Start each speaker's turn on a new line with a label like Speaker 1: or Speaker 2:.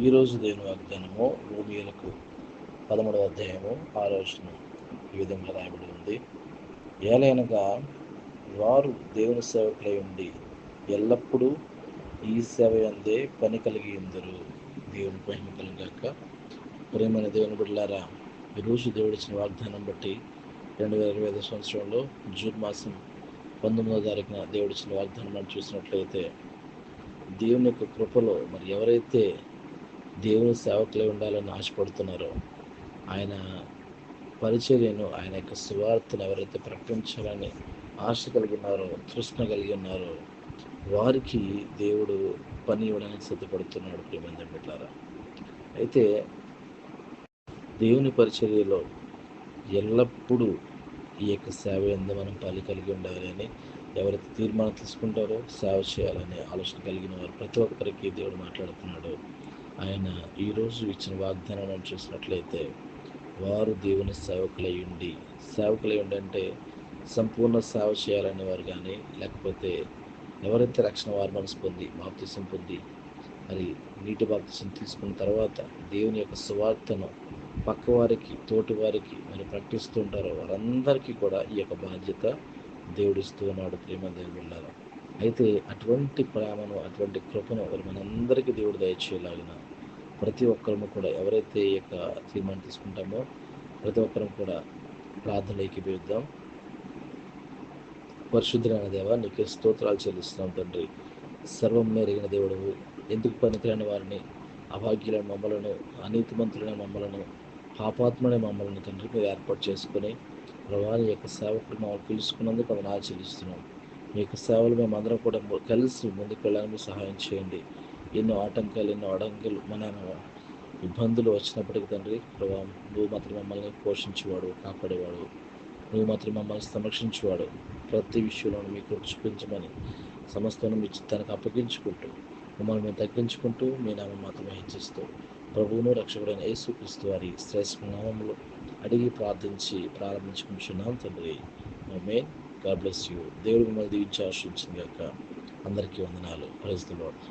Speaker 1: ఈరోజు దేవుని వాగ్దానము రోమియోలకు 11వ అధ్యాయము 6వ వచనం ఈ విధంగా రాయబడి ఉంది. ఏలైనగా వారు దేవుని సేవకులై ఉండి ఎల్లప్పుడూ ఈ సేవ యందే పని కలిగి ఉందరు. దేవుని మహిమ కలుగాక. ప్రేమైన దేవుని బిడ్డలారా, ఈరోజు దేవుడిచ్చిన వాగ్దానం బట్టి 2025 సంవత్సరంలో జూన్ మాసం 19వ తారీఖున దేవుడిచ్చిన వాగ్దానం మనం చూసినట్లయితే, దేవుని యొక్క కృపలో మరి ఎవరైతే దేవుని సేవకులై ఉండాలని ఆశపడుతున్నారో, ఆయన పరిచర్యను, ఆయన యొక్క సువార్తను ఎవరైతే ప్రకటించాలని ఆశ కలిగి ఉన్నారో, తృష్ణ కలిగి ఉన్నారో, వారికి దేవుడు పని ఇవ్వడానికి సిద్ధపడుతున్నాడు. ప్రియమైన బిడ్డలారా, అయితే దేవుని పరిచర్యలో ఎల్లప్పుడూ ఈ యొక్క సేవ యందు మనం పని కలిగి ఉండాలి అని ఎవరైతే తీర్మానం తీసుకుంటారో, సేవ చేయాలనే ఆలోచన కలిగిన వారు ప్రతి ఒక్కరికి దేవుడు మాట్లాడుతున్నాడు. ఆయన ఈరోజు ఇచ్చిన వాగ్దానాన్ని చూసినట్లయితే, వారు దేవుని సేవకులై ఉండి అంటే సంపూర్ణ సేవ చేయాలనే వారు కానీ, లేకపోతే ఎవరైతే రక్షణ వారు మనసు పొంది బాప్తిసం పొంది మరి నీటి బాప్తిసం తీసుకున్న తర్వాత దేవుని యొక్క సువార్తను పక్క వారికి, తోటి వారికి మరి ప్రకటిస్తుంటారో వారందరికీ కూడా ఈ యొక్క బాధ్యత దేవుడిస్తూ ఉన్నాడు. ప్రేమ దేవుళ్ళారా, అయితే అటువంటి ప్రేమను, అటువంటి కృపను మనందరికీ దేవుడు దయచేయలాగిన ప్రతి ఒక్కరము కూడా ఎవరైతే ఈ యొక్క తీర్మానం తీసుకుంటామో ప్రతి ఒక్కరం కూడా ప్రార్థన ఏకీభవిద్దాం. పరిశుద్ధులైన దేవ, నీకే స్తోత్రాలు చెల్లిస్తున్నాం తండ్రి. సర్వం ఎరిగిన దేవుడవు, ఎందుకు పనికిరాని వారిని, అభాగ్యులైన మమ్మలను, అనీతిమంతులైన మమ్మలను, పాపాత్ములైన మమ్మల్ని తండ్రి మీరు ఏర్పాటు చేసుకుని ప్రభాని యొక్క సేవకుడు మమ్మల్ని పిలుచుకున్నందుకు అది ఆచరిస్తున్నాం. మీ యొక్క సేవలు మేమందరం కూడా కలిసి ముందుకు వెళ్ళడానికి సహాయం చేయండి. ఎన్నో ఆటంకాలు, ఎన్నో అడంకులు, మన ఇబ్బందులు వచ్చినప్పటికీ తండ్రి ప్రభావ నువ్వు మాత్రం మమ్మల్ని పోషించేవాడు, కాపాడేవాడు. నువ్వు మాత్రం మమ్మల్ని సంరక్షించేవాడు. ప్రతి విషయంలో మీకు చూపించమని సమస్తను మీ చిత్తానికి అప్పగించుకుంటూ మమ్మల్ని మేము తగ్గించుకుంటూ మీ నామం మాత్రమే హెచ్చిస్తూ ప్రభువును రక్షకుడైన యేసుక్రీస్తు వారి శ్రేష్ఠ నామములో అడిగి ప్రారంభించుకుంటున్నాం తండ్రి. ఆమేన్. God bless you. దేవుడు మిమ్మల్ని దీవించి ఆశీర్వదించును గాక. అందరికీ వందనాలు. Praise the lord.